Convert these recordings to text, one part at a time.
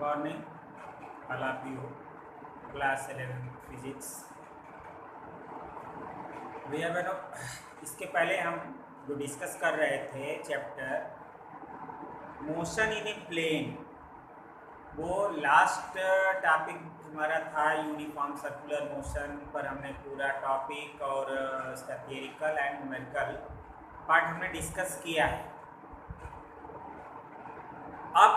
Morning all of you. Class 11 physics. भैया बहनों, इसके पहले हम जो डिस्कस कर रहे थे chapter motion in a plane, वो लास्ट टॉपिक हमारा था यूनिफॉर्म सर्कुलर मोशन पर। हमने पूरा टॉपिक और उसका थियरिकल एंड न्यूमेरिकल पार्ट हमने डिस्कस किया है। अब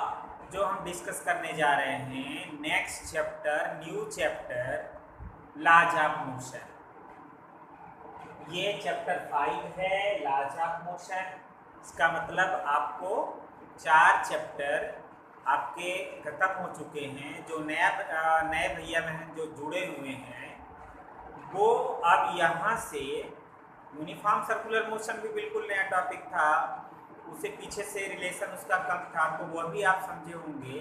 जो हम डिस्कस करने जा रहे हैं next chapter, new chapter laws of motion. ये चैप्टर 5 है, लॉज ऑफ मोशन। इसका मतलब आपको 4 चैप्टर आपके ख़त्म हो चुके हैं। जो नए भैया बहन जो जुड़े हुए हैं वो अब यहाँ से यूनिफॉर्म सर्कुलर मोशन भी बिल्कुल नया टॉपिक था, उससे पीछे से रिलेशन उसका कम था, तो वह भी आप समझे होंगे।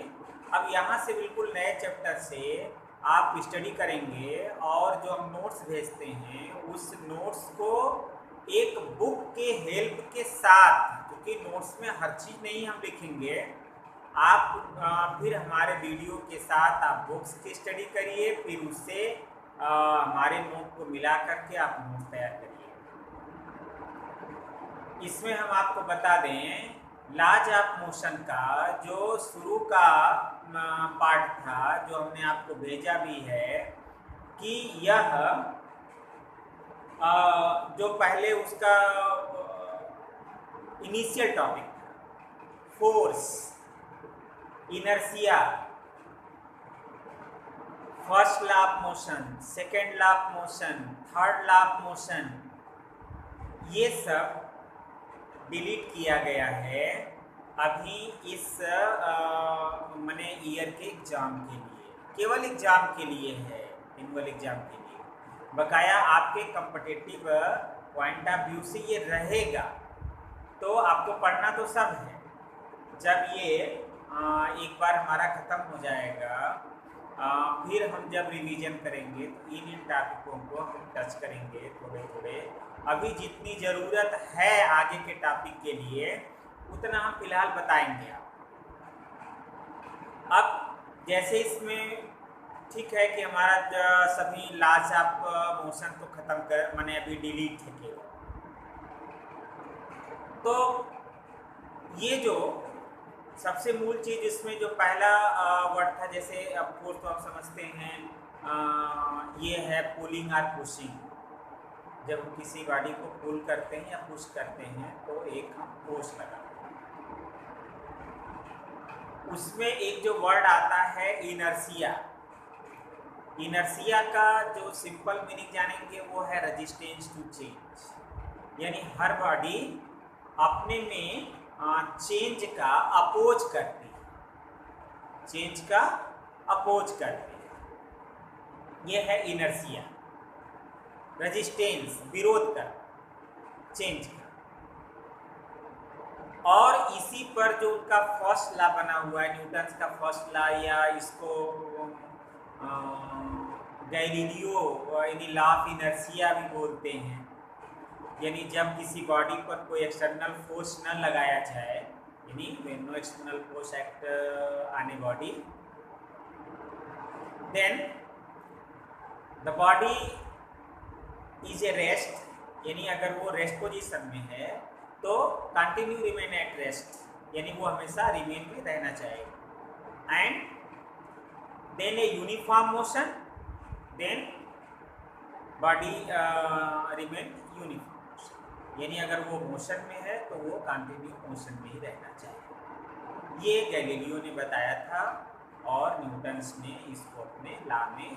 अब यहाँ से बिल्कुल नए चैप्टर से आप स्टडी करेंगे और जो हम नोट्स भेजते हैं उस नोट्स को एक बुक के हेल्प के साथ, क्योंकि नोट्स में हर चीज़ नहीं हम लिखेंगे, आप फिर हमारे वीडियो के साथ आप बुक्स की स्टडी करिए, फिर उससे हमारे नोट को मिला करके आप नोट तैयार करिए। इसमें हम आपको बता दें लॉज ऑफ मोशन का जो शुरू का पार्ट था, जो हमने आपको भेजा भी है, कि यह जो पहले उसका इनिशियल टॉपिक था, force, inertia, first law of motion, second law of motion, third law of motion, ये सब डिलीट किया गया है अभी इस मैंने ईयर के एग्ज़ाम के लिए, केवल एग्ज़ाम के लिए है, एनुअल एग्ज़ाम के लिए। बकाया आपके कॉम्पिटिटिव पॉइंट ऑफ व्यू से ये रहेगा, तो आपको पढ़ना तो सब है। जब ये एक बार हमारा ख़त्म हो जाएगा, फिर हम जब रिवीजन करेंगे तो इन टॉपिकों को हम टच करेंगे थोड़े थोड़े। अभी जितनी ज़रूरत है आगे के टॉपिक के लिए उतना हम फिलहाल बताएंगे आपको। अब जैसे इसमें ठीक है कि हमारा सभी लॉज ऑफ मोशन को ख़त्म कर मैंने अभी डिलीट है केवल, तो ये जो सबसे मूल चीज़ इसमें जो पहला वर्ड था, जैसे फोर्स तो आप समझते हैं, ये है पुलिंग और पुशिंग। जब हम किसी बॉडी को पुल करते हैं या पुश करते हैं तो एक हम फोर्स लगाते हैं। उसमें एक जो वर्ड आता है इनर्शिया। इनर्शिया का जो सिंपल मीनिंग जानेंगे वो है रेजिस्टेंस टू चेंज, यानी हर बॉडी अपने में चेंज का अपोज करती है, चेंज का अपोज करती है। ये है इनर्शिया, रेजिस्टेंस, विरोध कर चेंज का। और इसी पर जो उनका फर्स्ट लॉ बना हुआ है, न्यूटन का फर्स्ट लॉ, या इसको गैलीलियो यानी लॉ ऑफ इनर्शिया भी बोलते हैं। यानी जब किसी बॉडी पर कोई एक्सटर्नल फोर्स न लगाया जाए, यानी when no external force act on a body, then the body is a rest, यानी अगर वो रेस्ट पोजीशन में है तो कंटिन्यू रिमेन एट रेस्ट, यानी वो हमेशा रिमेन में रहना चाहिए। And then a uniform motion, then body remain uniform motion, यानी अगर वो मोशन में है तो वो कंटिन्यू मोशन में ही रहना चाहिए। ये गैलीलियो ने बताया था और न्यूटन्स ने इसको अपने लॉ में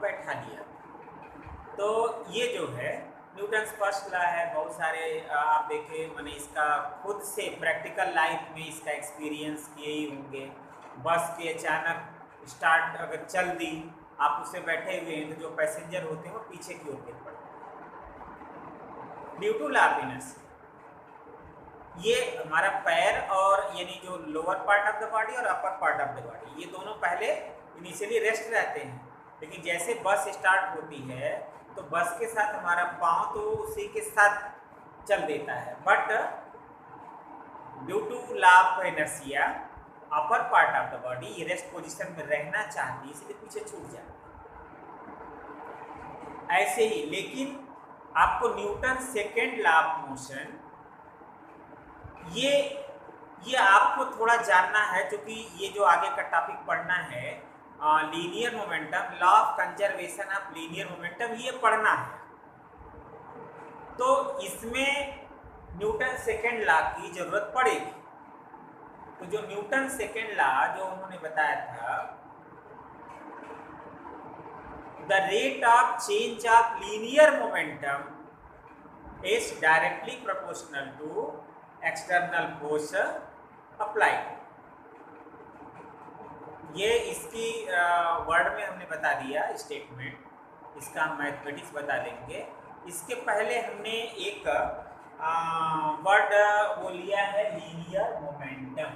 बैठा दिया। तो ये जो है न्यूटन्स फर्स्ट लॉ है। बहुत सारे आप देखें, मैंने इसका खुद से प्रैक्टिकल लाइफ में इसका एक्सपीरियंस किए ही होंगे। बस के अचानक स्टार्ट अगर चल दी, आप उससे बैठे हुए हैं तो जो पैसेंजर होते हैं वो पीछे की ओर गिर पड़ते हैं due to law of inertia. ये हमारा पैर और यानी जो lower part of the body और upper part of the body, ये दोनों पहले इनिशियली रेस्ट रहते हैं, लेकिन जैसे बस स्टार्ट होती है तो बस के साथ हमारा पाँव तो उसी के साथ चल देता है, but due to law of inertia upper part of the body ये रेस्ट पोजीशन में रहना चाहती है, इसलिए पीछे छूट जाती है। ऐसे ही लेकिन आपको Newton second law of motion ये आपको थोड़ा जानना है, क्योंकि ये जो आगे का टॉपिक पढ़ना है linear momentum, law of conservation of linear momentum, ये पढ़ना है। तो इसमें न्यूटन सेकेंड लॉ की जरूरत पड़ेगी। तो जो न्यूटन सेकेंड लॉ जो उन्होंने बताया था, the rate of change of linear momentum is directly proportional to external force applied. ये इसकी वर्ड में हमने बता दिया स्टेटमेंट, इसका हम मैथमेटिक्स बता देंगे। इसके पहले हमने एक वर्ड वो लिया है लीनियर मोमेंटम।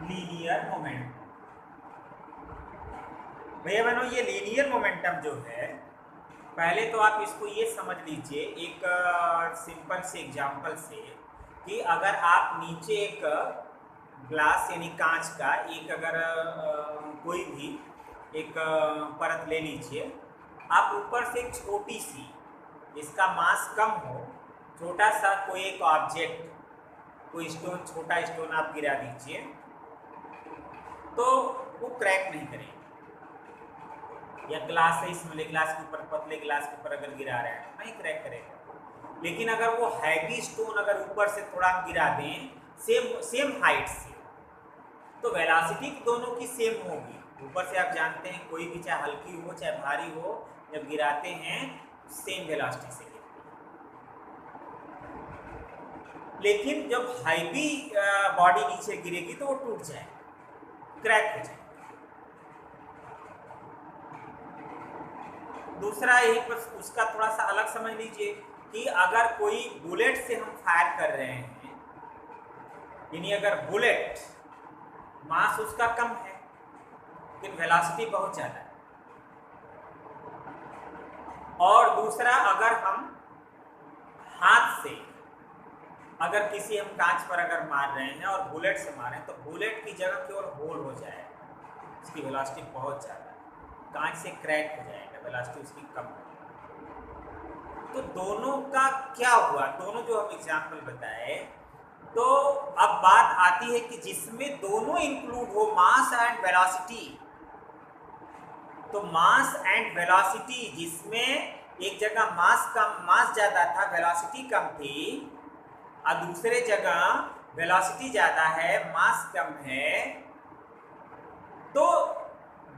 लीनियर मोमेंटम भैया बहनों, ये लीनियर मोमेंटम जो है, पहले तो आप इसको ये समझ लीजिए एक सिंपल से एग्जांपल से, कि अगर आप नीचे एक ग्लास यानी कांच का एक अगर कोई भी एक परत ले लीजिए, आप ऊपर से एक छोटी सी, इसका मास कम हो, छोटा सा कोई एक ऑब्जेक्ट, कोई स्टोन, छोटा स्टोन आप गिरा दीजिए तो वो क्रैक नहीं करेगा। या ग्लास है, स्मॉल ग्लास के ऊपर, पतले ग्लास के ऊपर अगर गिरा रहे हैं नहीं क्रैक करेगा। लेकिन अगर वो हैवी स्टोन अगर ऊपर से थोड़ा गिरा दें सेम हाइट से, तो वेलोसिटी दोनों की सेम होगी। ऊपर से आप जानते हैं कोई भी चाहे हल्की हो चाहे भारी हो, जब गिराते हैं सेम वेलोसिटी से गिरती है। लेकिन जब हैवी बॉडी नीचे गिरेगी तो वो टूट जाएगा, क्रैक हो जाएगा। दूसरा यही पर उसका थोड़ा सा अलग समझ लीजिए कि अगर कोई बुलेट से हम फायर कर रहे हैं, यानी अगर बुलेट मास उसका कम है लेकिन वेलोसिटी बहुत ज़्यादा है, और दूसरा अगर हम हाथ से अगर किसी हम कांच पर अगर मार रहे हैं और बुलेट से मारें तो बुलेट की जगह केवल होल हो जाएगा, उसकी वेलोसिटी बहुत ज़्यादा है, कांच से क्रैक हो जाएगा, वेलोसिटी उसकी कम है। तो दोनों का क्या हुआ, दोनों जो हम एग्जाम्पल बताए, तो अब बात आती है कि जिसमें दोनों इंक्लूड हो, मास एंड वेलोसिटी। तो मास एंड वेलोसिटी, जिसमें एक जगह मास कम, मास ज़्यादा था, वेलोसिटी कम थी, और दूसरे जगह वेलोसिटी ज़्यादा है, मास कम है, तो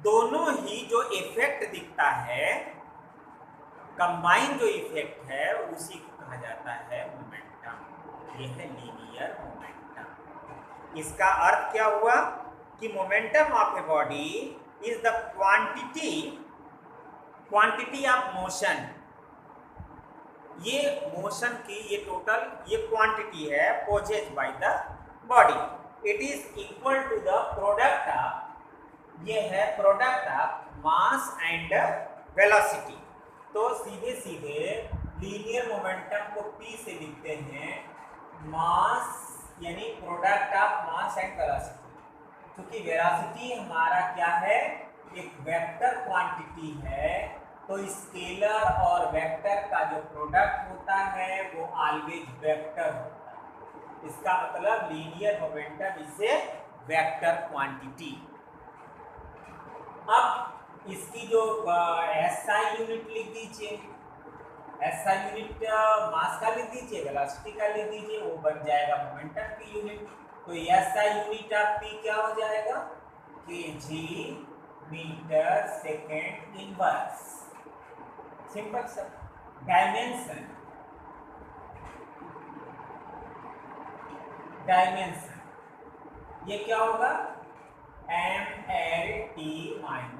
दोनों ही जो इफेक्ट दिखता है, कंबाइन जो इफेक्ट है, उसी को कहा जाता है मोमेंटम। ये है लीनियर मोमेंटम। इसका अर्थ क्या हुआ कि momentum of a body is the quantity of motion. ये मोशन की ये टोटल ये क्वांटिटी है possessed by the body. It is equal to the product of, ये है product of mass and velocity. तो सीधे सीधे लीनियर मोमेंटम को P से लिखते हैं, मास यानी product of mass and velocity. क्योंकि वेलोसिटी हमारा क्या है, एक वेक्टर क्वांटिटी है, तो स्केलर और वेक्टर का जो प्रोडक्ट होता है वो ऑलवेज वेक्टर होता है। इसका मतलब linear momentum is a vector quantity. अब इसकी जो SI यूनिट लिख दीजिए, SI यूनिट मास का लिख दीजिए, वेलोसिटी का लिख दीजिए, वो बन जाएगा मोमेंटम की यूनिट। तो SI यूनिट ऑफ P क्या हो जाएगा, kg metre second inverse. Simple sir. Dimension, ये क्या होगा, mLT - 1।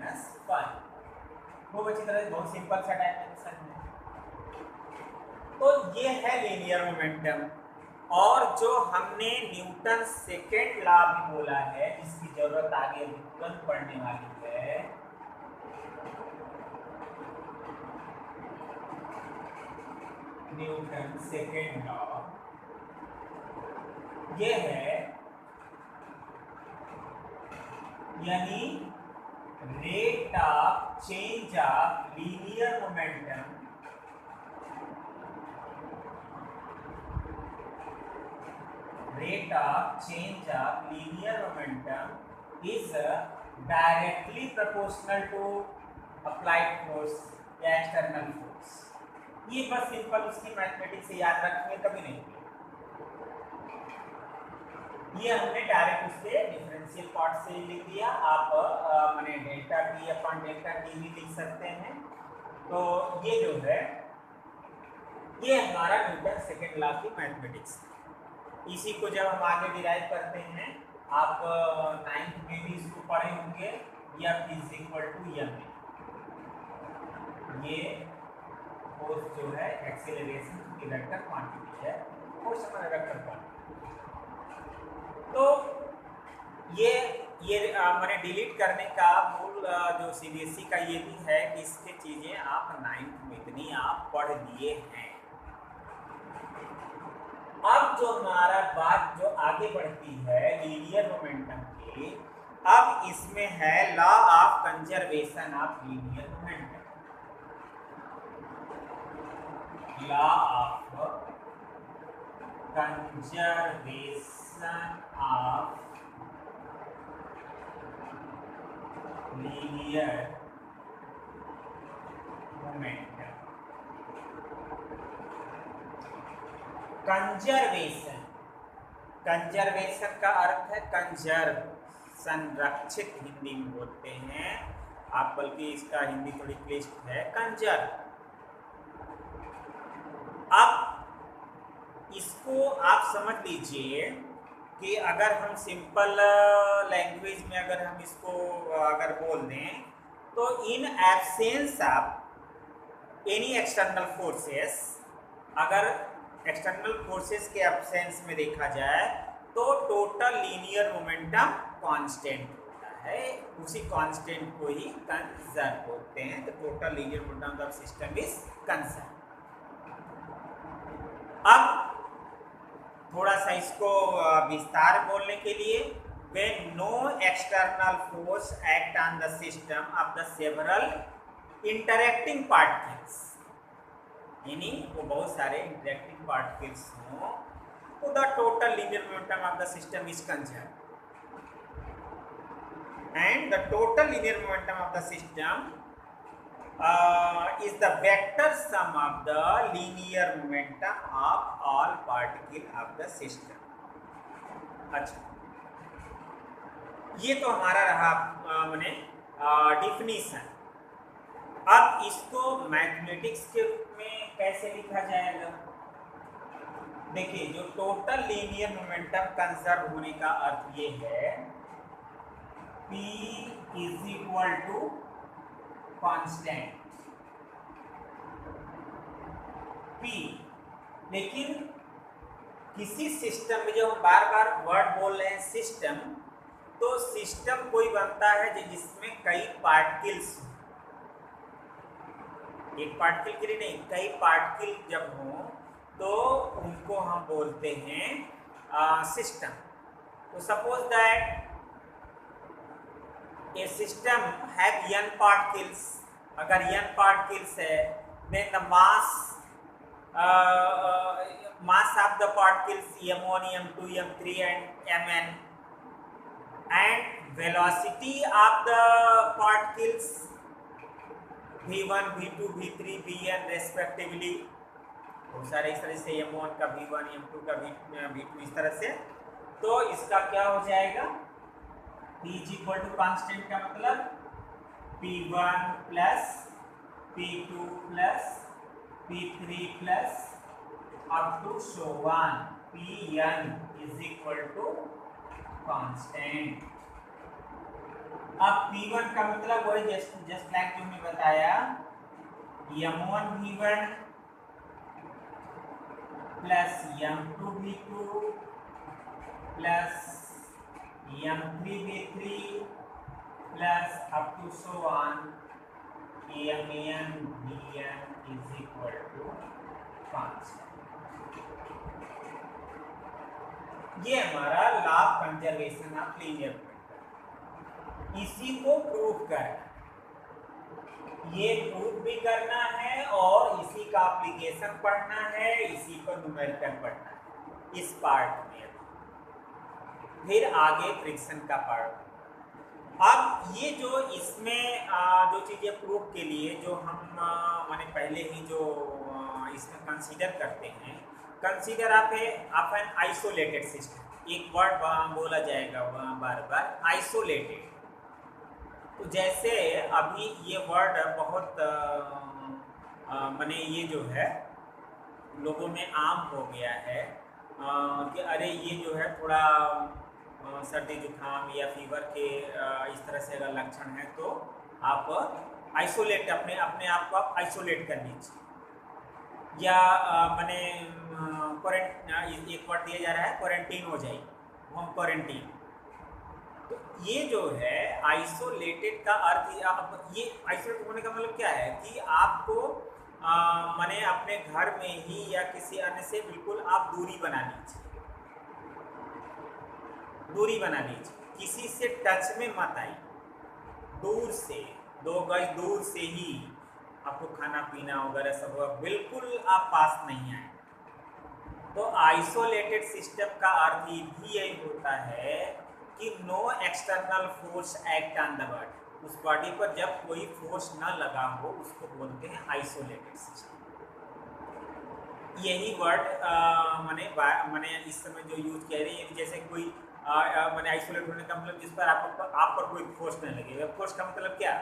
बहुत अच्छी तरह, बहुत सिंपल सा डायमेंशन है। तो ये है लीनियर मोमेंटम। और जो हमने न्यूटन सेकेंड लॉ भी बोला है, जिसकी जरूरत आगे तुरंत पढ़ने वाली है, न्यूटन सेकेंड लॉ ये है, यानी rate of change of linear momentum is directly proportional to applied force या external force। ये बस सिंपल उसकी मैथमेटिक्स से याद रखेंगे, कभी नहीं। ये हमने डायरेक्ट उससे डिफरेंशियल पार्ट से लिख दिया। आप मैंने delta T upon delta T भी लिख सकते हैं। तो ये जो है ये हमारा न्यूटन सेकेंड लॉ की मैथमेटिक्स। इसी को जब हम आगे डिराइव करते हैं, आप 9th में भी इसको पढ़े होंगे, F = m। ये फोर्स जो है एक्सेलरेशन की वेक्टर क्वांटिटी है, फोर्स हमारा वेक्टर क्वांटिटी। तो ये मैंने डिलीट करने का मूल जो सीबीएसई का ये भी है कि इसके चीज़ें आप 9th में इतनी आप पढ़ लिए हैं। अब जो हमारा बात जो आगे बढ़ती है लीनियर मोमेंटम की, अब इसमें है law of conservation of linear momentum. Law of conservation of linear momentum. Conservation, conservation का अर्थ है कंजर्व, संरक्षित हिंदी में बोलते हैं आप, बल्कि इसका हिंदी थोड़ी क्लिष्ट है, कंजर्व। अब इसको आप समझ लीजिए कि अगर हम सिंपल लैंग्वेज में अगर हम इसको अगर बोल दें तो in absence of any external forces, अगर एक्सटर्नल फोर्सेस के एब्सेंस में देखा जाए तो टोटल लीनियर मोमेंटम कांस्टेंट होता है, उसी कांस्टेंट को ही कंजर्व बोलते हैं। तो total linear momentum of system is conserve. अब थोड़ा सा इसको विस्तार बोलने के लिए, when no external force act on the system of the several interacting particles, यानी वो बहुत सारे इंटरेक्टिंग पार्टिकल्स हों, तो the total linear momentum of the system is conserve, and the total linear momentum of the system is the vector sum of the linear momentum of all particle of the system। अच्छा, ये तो हमारा रहा मैंने definition. अब इसको mathematics के रूप में कैसे लिखा जाएगा? देखिए, जो टोटल लीनियर मोमेंटम कंजर्व होने का अर्थ ये है P = कांस्टेंट P। लेकिन किसी सिस्टम में, जो हम बार बार वर्ड बोल रहे हैं सिस्टम, तो सिस्टम कोई बनता है जिसमें कई पार्टिकल्स, एक पार्टिकल के लिए नहीं, कई पार्टिकल जब हों तो उनको हम बोलते हैं सिस्टम। तो suppose that a system have n particles, अगर n particles है, then the mass of the particles m1, m2, m3 and mn, and velocity of the particles v1, v2, v3, vn respectively। बहुत सारे इस तरह से m1 का v1, m2 का v2 इस तरह से। तो इसका क्या हो जाएगा? P = कांस्टेंट का मतलब P1 + P2 + P3 + up to so on Pn = constant. अब P1 का मतलब वही जस्ट लाइक जो मैंने बताया, m1 v1 + m2 v2 + m3 v3 plus up to so on mn vn is equal to 5। ये हमारा law of conservation of linear pointer. इसी को प्रूव करना, ये प्रूव भी करना है और इसी का एप्लीकेशन पढ़ना है, इसी को न्यूमेरिकल पढ़ना है इस पार्ट में। फिर आगे फ्रिक्शन का पार्ट। अब ये जो इसमें जो चीज़ें प्रूफ के लिए जो हम माने पहले ही जो इसमें कंसीडर करते हैं, कंसीडर आप एन आइसोलेटेड सिस्टम। एक वर्ड बोला जाएगा बार बार, आइसोलेटेड। तो जैसे अभी ये वर्ड बहुत माने ये जो है लोगों में आम हो गया है कि अरे ये जो है थोड़ा सर्दी जुकाम या फीवर के इस तरह से अगर लक्षण है तो आप आइसोलेट अपने आप को आप आइसोलेट कर लीजिए, या मैंने एक वर्ड दिया जा रहा है क्वारंटीन हो जाए, होम क्वारंटीन। तो ये जो है आइसोलेटेड का अर्थ, ये आइसोलेट होने का मतलब क्या है कि आपको माने अपने घर में ही या किसी अन्य से बिल्कुल आप दूरी बना लीजिए, दूरी बना लीजिए, किसी से टच में मत आइए, दूर से 2 गज दूर से ही आपको खाना पीना वगैरह सब बिल्कुल आप पास नहीं आए। तो आइसोलेटेड सिस्टम का अर्थ भी यही होता है कि no external force act on the body. उस बॉडी पर जब कोई फोर्स न लगा हो उसको बोलते हैं आइसोलेटेड सिस्टम। यही वर्ड मैंने इस समय जो यूज किया है, जैसे कोई मैंने आइसोलेट होने का मतलब जिस पर आप पर कोई फोर्स नहीं लगेगा। फोर्स का मतलब क्या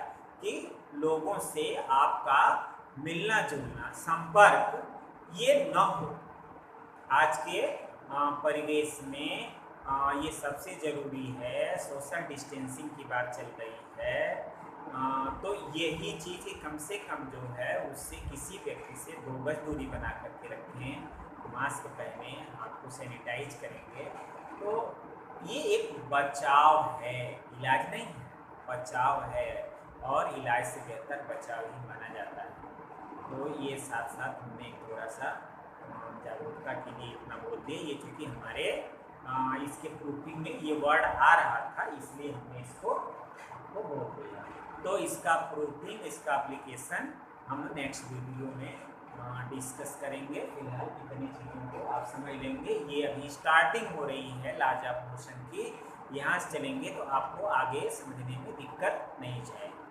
कि लोगों से आपका मिलना जुलना संपर्क ये न हो। आज के परिवेश में ये सबसे ज़रूरी है, सोशल डिस्टेंसिंग की बात चल रही है। तो यही चीज़ कम से कम जो है उससे किसी व्यक्ति से 2 गज दूरी बना करके रखें, मास्क पहने, हाथ को सैनिटाइज करेंगे। तो ये एक बचाव है, इलाज नहीं है, बचाव है, और इलाज से बेहतर बचाव ही माना जाता है। तो ये साथ साथ हमने थोड़ा सा जागरूकता के लिए इतना बोल दिए। ये चूँकि हमारे इसके प्रूफिंग में ये वर्ड आ रहा था इसलिए हमने इसको आपको बोल दिया। तो इसका प्रूफिंग, इसका एप्लीकेशन हम नेक्स्ट वीडियो में डिस्कस करेंगे। फिलहाल इतनी चीज़ों को आप समझ लेंगे। ये अभी स्टार्टिंग हो रही है लॉज ऑफ मोशन की, यहाँ से चलेंगे तो आपको आगे समझने में दिक्कत नहीं जाएगी।